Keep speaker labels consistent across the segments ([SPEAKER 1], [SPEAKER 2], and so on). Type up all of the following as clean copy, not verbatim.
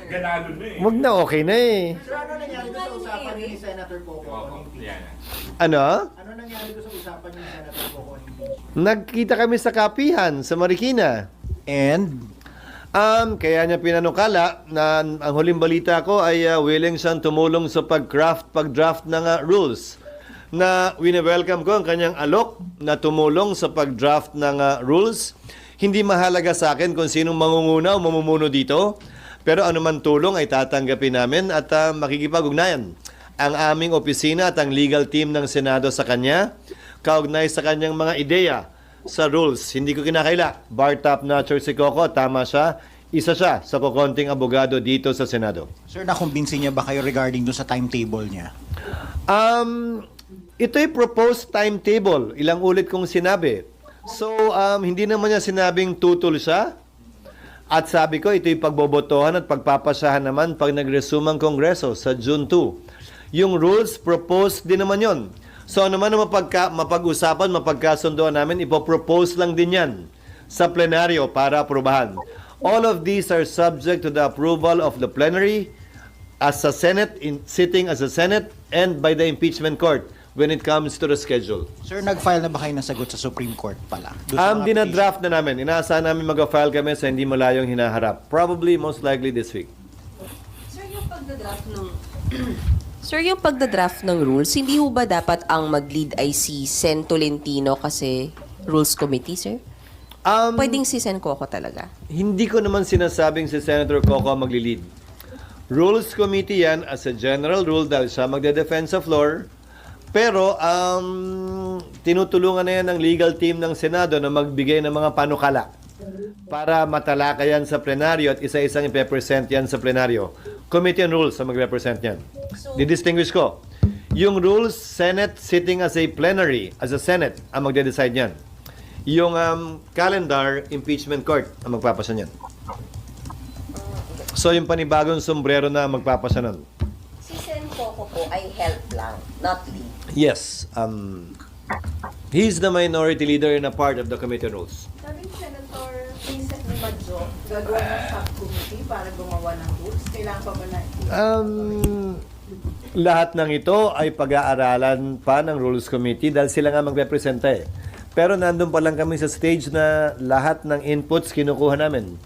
[SPEAKER 1] Ganado na eh.
[SPEAKER 2] Wag na, okay na eh.
[SPEAKER 3] Sir, ano nangyari doon sa usapan niyo ni Senator Coco?
[SPEAKER 1] Yan.
[SPEAKER 2] Ano?
[SPEAKER 3] Ano nangyari doon sa usapan niyo ni Senator Coco?
[SPEAKER 2] Nagkita kami sa kapihan sa Marikina.
[SPEAKER 4] And
[SPEAKER 2] Kaya niya pinanukala na ang huling balita ko ay willing siyang tumulong sa pag-draft ng rules. Na wini-welcome ko ang kanyang alok na tumulong sa pag-draft ng rules. Hindi mahalaga sa akin kung sinong mangunguna o mamumuno dito, pero anuman tulong ay tatanggapin namin at makikipag-ugnayan ang aming opisina at ang legal team ng Senado sa kanya, kaugnay sa kanyang mga ideya sa rules. Hindi ko kinakaila. Bar top notcher si Coco, tama siya. Isa siya sa kukonting abogado dito sa Senado.
[SPEAKER 4] sir, nakumbinsi niya ba kayo regarding doon sa timetable niya?
[SPEAKER 2] Ito'y proposed timetable. Ilang ulit kong sinabi. So, hindi naman niya sinabing tutol siya. At sabi ko, ito'y pagbobotohan at pagpapasahan naman pag nag-resume ang Kongreso sa June 2. Yung rules, proposed din naman yon. So, ano man ang mapag-usapan, mapagkasundoan namin, ipopropose lang din yan sa plenaryo para aprobahan. All of these are subject to the approval of the plenary as a Senate, sitting as a Senate, and by the impeachment court when it comes to the schedule.
[SPEAKER 4] Sir, nag-file na ba kayo ng sagot sa Supreme Court pala? Doon sa mga
[SPEAKER 2] Dinadraft na namin. Inaasahan namin mag-file kami sa hindi malayong hinaharap. Probably, most likely this week.
[SPEAKER 5] Sir, yung pagdadraft ng Sir, yung pagdadraft ng rules, hindi ho ba dapat ang mag-lead ay si Sen Tolentino kasi Rules Committee, sir? Pwedeng si Sen Coco talaga.
[SPEAKER 2] Hindi ko naman sinasabing si Senator Coco ang magli-lead. Rules Committee yan as a general rule dahil siya magde-defend sa floor. Pero tinutulungan na yan ng legal team ng Senado na magbigay ng mga panukala para matalakayan sa plenaryo at isa-isang ipe-present yan sa plenaryo. Committee on Rules ang magre-present yan. Didistinguish ko. Yung rules, Senate sitting as a plenary, as a Senate, ang magde-decide yan. Yung calendar, impeachment court ang magpapasa niyan. So yung panibagong sombrero na ang magpapasa nun.
[SPEAKER 5] Si Sen Coco po ay help lang, not lead.
[SPEAKER 2] Yes. He's the minority leader in a part of the committee on rules.
[SPEAKER 6] Sabi ni Senator Vincent Madjo, gagawa ng subcommittee para gumawa ng rules. Kailangan pa ba na
[SPEAKER 2] Lahat ng ito ay pag-aaralan pa ng Rules Committee dahil sila nga magrepresenta eh. Pero nandun pa lang kami sa stage na lahat ng inputs kinukuha namin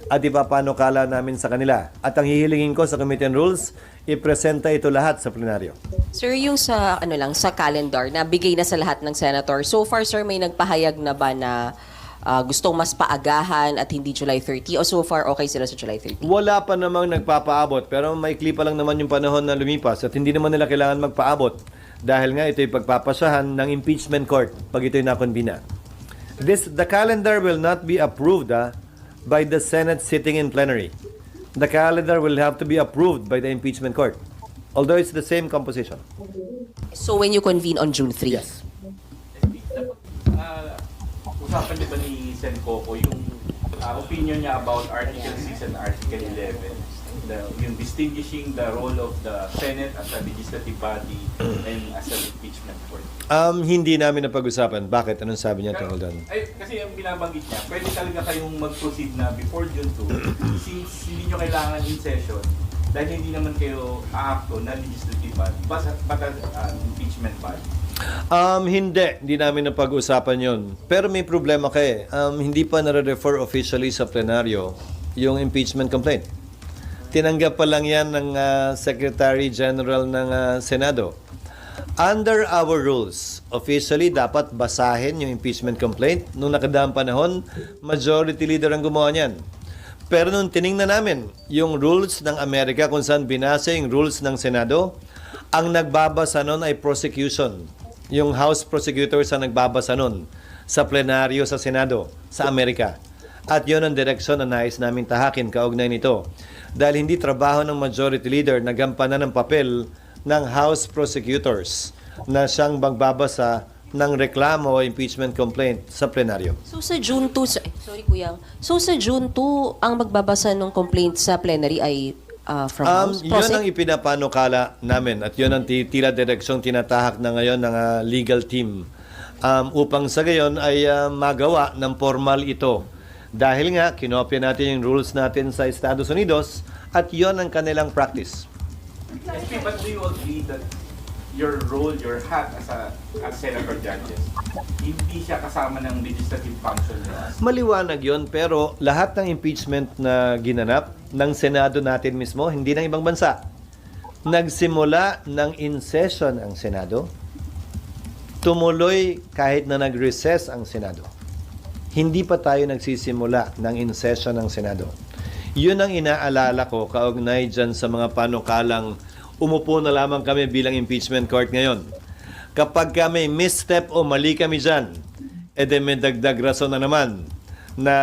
[SPEAKER 2] at ipapanukala namin sa kanila. At ang hihilingin ko sa Committee on Rules, ipresenta ito lahat sa plenaryo.
[SPEAKER 5] Sir, yung sa sa calendar na bigay na sa lahat ng senator. So far, sir, may nagpahayag na ba na gustong mas paagahan at hindi July 30 o so far okay sila sa July 30?
[SPEAKER 2] Wala pa namang nagpapaabot pero maikli pa lang naman yung panahon na lumipas at hindi naman nila kailangan magpaabot dahil nga ito'y pagpapasahan ng impeachment court pag ito'y nakonbina. The calendar will not be approved by the Senate sitting in plenary. The calendar will have to be approved by the impeachment court. Although it's the same composition.
[SPEAKER 5] So when you convene on June 3?
[SPEAKER 2] Yes.
[SPEAKER 1] Usapan niyo ba ni Sen Coco yung opinion niya about Article 6 and Article 11? Yung distinguishing the role of the Senate as a legislative body and as an impeachment court.
[SPEAKER 2] Hindi namin napag-usapan. Bakit? Anong sabi niya tungkol doon?
[SPEAKER 1] Ay, kasi ang binabanggit niya, pwede talaga kayong mag-proceed na before June 2 since hindi nyo kailangan in session dahil hindi naman kayo aakto na legislative body but impeachment body.
[SPEAKER 2] Hindi namin napag-usapan yon. Pero may problema kayo. Hindi pa nare-refer officially sa plenaryo yung impeachment complaint. Tinanggap pa lang yan ng Secretary General ng Senado. Under our rules, officially dapat basahin yung impeachment complaint. Nung nakadaang panahon, majority leader ang gumawa niyan. Pero nung tiningnan namin yung rules ng Amerika kung saan binasa yung rules ng Senado, ang nagbabasa nun ay prosecution. Yung House prosecutors ang nagbabasa nun sa plenaryo sa Senado sa Amerika. At yun ang direksyon na nais namin tahakin kaugnay nito. Dahil hindi trabaho ng majority leader na gampanan ng papel ng House prosecutors na siyang magbabasa ng reklamo o impeachment complaint sa plenaryo.
[SPEAKER 5] So sa June 2, sorry kuya. So sa June 2, ang magbabasa ng complaint sa plenary ay from House?
[SPEAKER 2] Yun ang ipinapanukala namin at yun ang tila direksyong tinatahak na ngayon ng legal team upang sa gayon ay magawa ng formal ito. Dahil nga, kinopya natin yung rules natin sa Estados Unidos At yon ang kanilang practice.
[SPEAKER 1] SP, but do you agree that your role, your hat as senator judges, hindi siya kasama ng legislative function niya?
[SPEAKER 2] Maliwanag yon, pero lahat ng impeachment na ginanap ng Senado natin mismo, hindi ng ibang bansa. Nagsimula ng in-session ang Senado, tumuloy kahit na nag-recess ang Senado. Hindi pa tayo nagsisimula ng in-session ng Senado. Yun ang inaalala ko kaugnay dyan sa mga panukalang umupo na lamang kami bilang impeachment court ngayon. Kapag kami misstep o mali kami dyan, edi may dagdag rason na naman na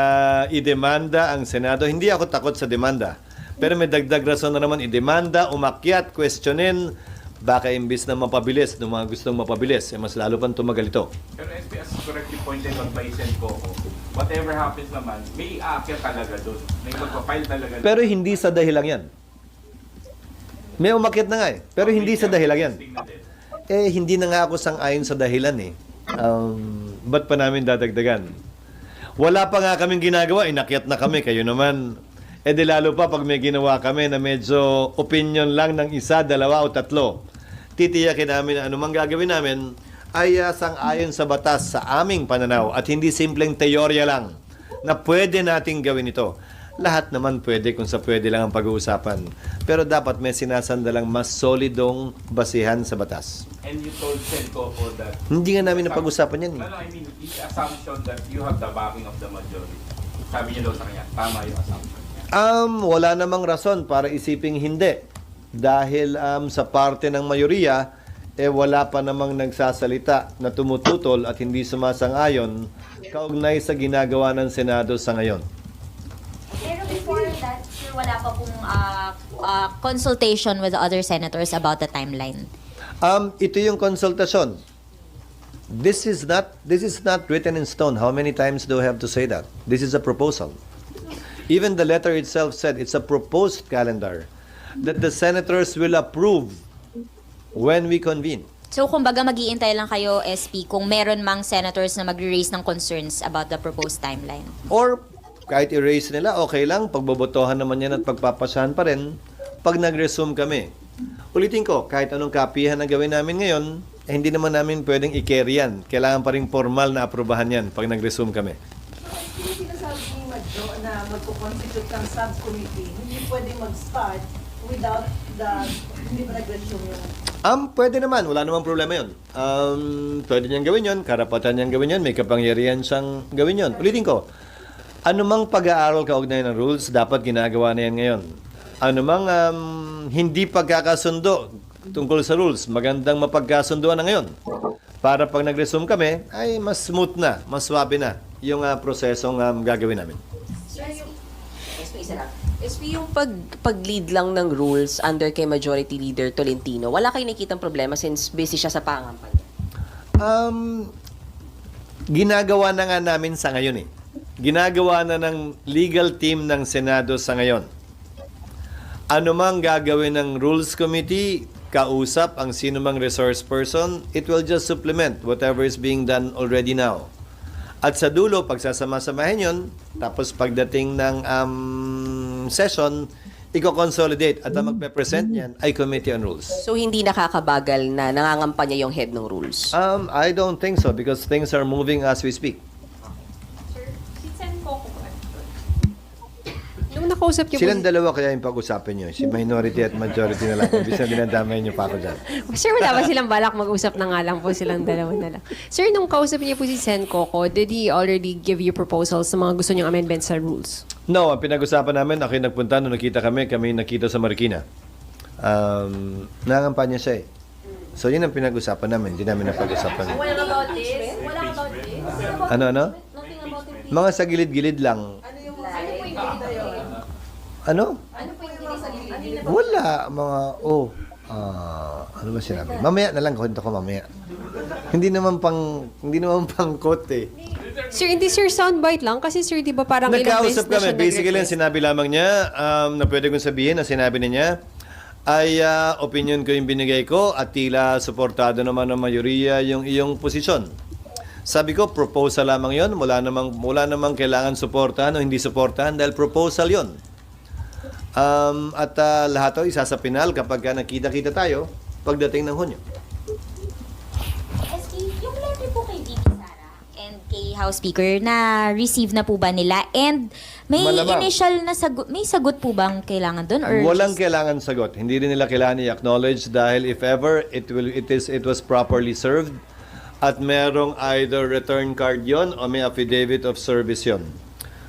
[SPEAKER 2] idemanda ang Senado. Hindi ako takot sa demanda, pero may dagdag rason na naman idemanda, umakyat, questionin, baka imbis na mapabilis, ng mga gustong mapabilis, mas lalo pang tumagal ito.
[SPEAKER 1] Pero SP, as correctly pointed out by Sen Coco, whatever happens naman, may aakyat talaga doon. May magpapile talaga doon.
[SPEAKER 2] Pero hindi sa dahilan yan. May umakyat na nga eh, pero hindi sa dahilan yan. Hindi na nga ako sang-ayon sa dahilan eh. Ba't pa namin dadagdagan? Wala pa nga kaming ginagawa, inakyat na kami, kayo naman. Di lalo pa pag may ginawa kami na medyo opinion lang ng isa, dalawa o tatlo. Titiyakin namin na anumang gagawin namin ay sang-ayon sa batas sa aming pananaw at hindi simpleng teorya lang na pwede nating gawin ito. Lahat naman pwede kung sa pwede lang ang pag-uusapan. Pero dapat may sinasandalang mas solidong basihan sa batas.
[SPEAKER 1] And you told Sen Coco that...
[SPEAKER 2] Hindi nga namin napag-usapan yan.
[SPEAKER 1] No, I mean, the assumption that you have the backing of the majority. Sabi niya daw sa kanya, tama yung assumption niya.
[SPEAKER 2] Wala namang rason para isiping hindi. Dahil sa parte ng mayoriya, wala pa namang nagsasalita na tumututol at hindi sumasang-ayon kaugnay sa ginagawa ng Senado sa ngayon.
[SPEAKER 7] Pero before that, sir, wala pa pong consultation with the other senators about the timeline.
[SPEAKER 2] Ito yung konsultasyon. This is not written in stone. How many times do I have to say that? This is a proposal. Even the letter itself said it's a proposed calendar that the senators will approve when we convene.
[SPEAKER 7] So, kumbaga mag-iintay lang kayo, SP, kung meron mang senators na magre-raise ng concerns about the proposed timeline.
[SPEAKER 2] Or kahit erase nila, okay lang. Pagbobotohan naman yan at pagpapasahan pa rin pag nag-resume kami. Ulitin ko, kahit anong kapihan na gawin namin ngayon, hindi naman namin pwedeng i-carry yan. Kailangan pa rin formal na aprubahan yan pag nag-resume kami.
[SPEAKER 6] Yung sinasabi ni Madjo na magpo-constitute ng subcommittee, hindi pwede mag-start without hindi ba nag-resume yung...
[SPEAKER 2] Pwede naman. Wala namang problema yun. Pwede niyang gawin yun. Karapatan niyang gawin yun. May kapangyarihan siyang gawin yun. Ulitin ko, anumang pag-aaral kaugnay ng rules, dapat ginagawa na yan ngayon. Anumang hindi pagkakasundo tungkol sa rules, magandang mapagkasunduan na ngayon. Para pag nag-resume kami, ay mas smooth na, mas swabe na yung prosesong gagawin namin.
[SPEAKER 5] SP, yung pag-lead lang ng rules under kay Majority Leader Tolentino, wala kayo nakikitang problema since busy siya sa pangampanya?
[SPEAKER 2] Ginagawa na nga namin sa ngayon eh. Ginagawa na ng legal team ng Senado sa ngayon. Ano mang gagawin ng Rules Committee, kausap ang sino mang resource person, it will just supplement whatever is being done already now. At sa dulo, pagsasama-samahin yun, tapos pagdating ng session, i-consolidate at ang magpe-present niyan ay Committee on Rules.
[SPEAKER 5] So, hindi nakakabagal na nangangampanya yung head ng rules?
[SPEAKER 2] I don't think so because things are moving as we speak.
[SPEAKER 6] Sir, si Sen Coco po.
[SPEAKER 8] Nung nakausap niyo
[SPEAKER 2] Silang dalawa kaya yung pag-usapan nyo. Si minority at majority na lang. Ibig na dinadamay nyo pa ako dyan.
[SPEAKER 8] Sir, wala ba silang balak mag-usap na nga lang po silang dalawa na lang? Sir, nung kausap niyo po si Sen Coco, did he already give you proposals sa mga gusto niyong amendments sa rules?
[SPEAKER 2] No, ang pinag-usapan namin, ako yung nagpunta, nung nakita kami nakita sa Marikina. Nangangampanya siya eh. So yun ang pinag-usapan namin, hindi namin napag-usapan.
[SPEAKER 7] What about this? What about this?
[SPEAKER 2] Ano?
[SPEAKER 7] Nothing about it.
[SPEAKER 2] Mga sa gilid-gilid lang.
[SPEAKER 6] Ano yung gilid yun?
[SPEAKER 2] Ano?
[SPEAKER 7] Ano po yung sa gilid?
[SPEAKER 2] Wala. Ano ba sinabi? Mamaya na lang, kwento ko mamaya. Hindi naman pang quote eh.
[SPEAKER 8] Sir, hindi sir, soundbite lang. Kasi sir, di ba parang ilang beses
[SPEAKER 2] Nagkausap
[SPEAKER 8] na
[SPEAKER 2] kami.
[SPEAKER 8] siya
[SPEAKER 2] Basically, ang
[SPEAKER 8] nag-request?
[SPEAKER 2] sinabi lamang niya, na pwede kong sabihin, na sinabi niya, ay opinion ko yung binigay ko at tila suportado naman ng mayoriya yung iyong posisyon. Sabi ko, proposal lamang yon, wala namang kailangan suportahan o hindi suportahan dahil proposal yon. Lahat to isa sa pinal kapag nakita-kita tayo pagdating ng Hunyo.
[SPEAKER 7] SK, yung letter po kay VP Sara and kay House Speaker, na-receive na po ba nila? And may
[SPEAKER 2] Malamang.
[SPEAKER 7] initial na sagot, may sagot po bang kailangan doon? Or
[SPEAKER 2] Walang
[SPEAKER 7] just-
[SPEAKER 2] kailangan sagot. Hindi rin nila kailangan i-acknowledge dahil if ever it was properly served at merong either return card yon o may affidavit of service yon.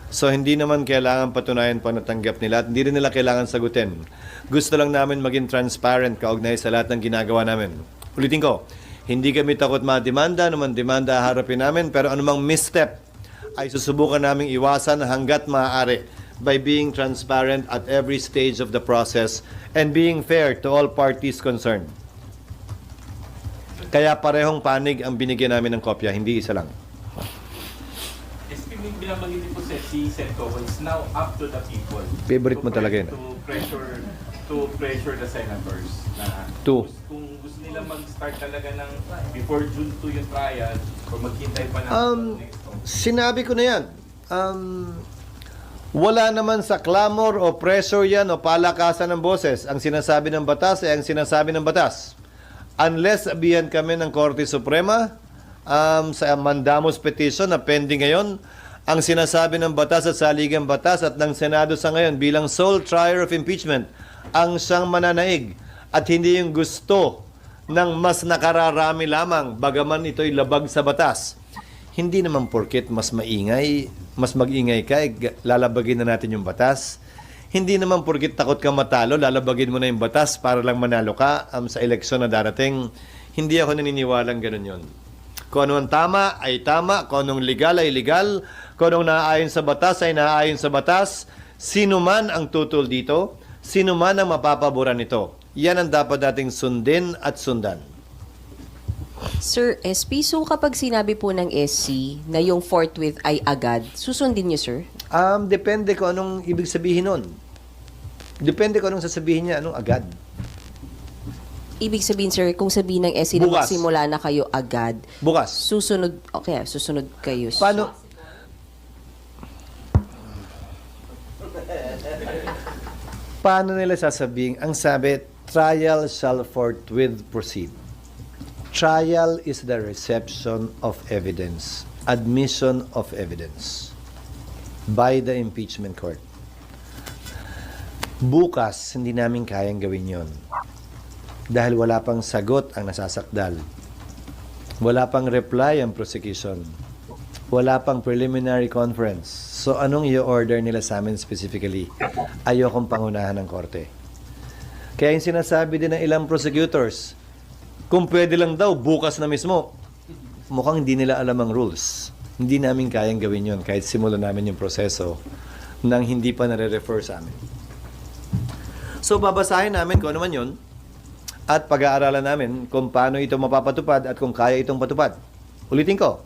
[SPEAKER 2] So hindi naman kailangan patunayan pa natanggap nila at hindi rin nila kailangan sagutin. Gusto lang namin maging transparent kaugnay sa lahat ng ginagawa namin. Ulitin ko, hindi kami takot mademanda, naman demanda harapin namin, pero anumang misstep ay susubukan naming iwasan hanggat maaari by being transparent at every stage of the process and being fair to all parties concerned. Kaya parehong panig ang binigyan namin ng kopya, hindi isa lang.
[SPEAKER 1] SP, binabanggit din po si Senator is now up to the people.
[SPEAKER 2] Favorite mo talaga yun.
[SPEAKER 1] To pressure the senators na
[SPEAKER 2] To.
[SPEAKER 1] kung gusto nila mag-start talaga ng before June 2 yung trial or maghintay pa ng next month.
[SPEAKER 2] Sinabi ko na yan. Wala naman sa clamor o pressure yan o palakasan ng boses. Ang sinasabi ng batas ay ang sinasabi ng batas. Unless sabihan kami ng Korte Suprema sa mandamus petition na pending ngayon, ang sinasabi ng batas at saligang batas at ng Senado sa ngayon bilang sole trier of impeachment ang siyang mananaig at hindi yung gusto ng mas nakararami lamang bagaman ito'y labag sa batas. Hindi naman porket mas maingay, mas mag-ingay ka, lalabagin na natin yung batas. Hindi naman porket takot ka matalo, lalabagin mo na yung batas para lang manalo ka sa eleksyon na darating. Hindi ako naniniwalang ganun yun. Kung ano ang tama ay tama, kung anong legal ay legal, kung anong naaayon sa batas ay naaayon sa batas. Sino man ang tutol dito, sino man ang mapapaboran nito. Yan ang dapat nating sundin at sundan.
[SPEAKER 5] Sir SP, so kapag sinabi po ng SC na yung forthwith ay agad, susundin niyo, sir?
[SPEAKER 2] Depende kung anong ibig sabihin nun. Depende kung anong sasabihin niya, anong agad.
[SPEAKER 5] Ibig sabihin, sir, kung sabihin ng SC na
[SPEAKER 2] Bukas.
[SPEAKER 5] magsimula na kayo agad,
[SPEAKER 2] Bukas.
[SPEAKER 5] susunod kayo.
[SPEAKER 2] Paano? Paano nila sasabihin? Ang sabi, trial shall forthwith proceed. Trial is the reception of evidence, admission of evidence by the impeachment court. Bukas, hindi namin kayang gawin yon. Dahil wala pang sagot ang nasasakdal. Wala pang reply ang prosecution. Wala pang preliminary conference. So anong i-order nila sa amin specifically? Ayokong pangunahan ng korte. Kaya yung sinasabi din ng ilang prosecutors, kung pwede lang daw, bukas na mismo. Mukhang hindi nila alam ang rules. Hindi namin kayang gawin yon kahit simulan namin yung proseso nang hindi pa nare-refer sa amin. So babasahin namin kung ano man yun at pag-aaralan namin kung paano ito mapapatupad at kung kaya itong patupad. Ulitin ko,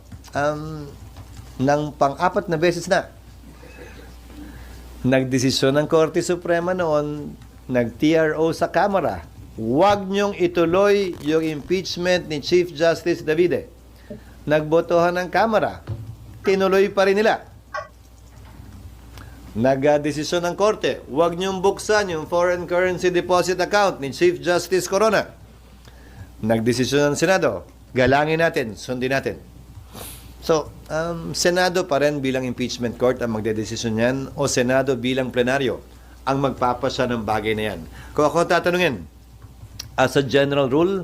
[SPEAKER 2] ng pang-apat na beses na, nagdesisyon ng Korte Suprema noon, nag-TRO sa Kamara, huwag niyong ituloy yung impeachment ni Chief Justice Davide. Nagbotohan ng Kamara, tinuloy pa rin nila. Nag-desisyon ng Korte, huwag niyong buksan yung foreign currency deposit account ni Chief Justice Corona. Nagdesisyon ng Senado, galangin natin, sundin natin. So, Senado pa rin bilang impeachment court ang magdedesisyon yan o Senado bilang plenaryo ang magpapasya ng bagay na yan. Kung ako tatanungin, as a general rule,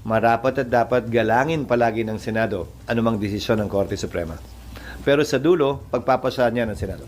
[SPEAKER 2] marapat at dapat galangin palagi ng Senado anumang desisyon ng Korte Suprema. Pero sa dulo, pagpapasya niya ng Senado.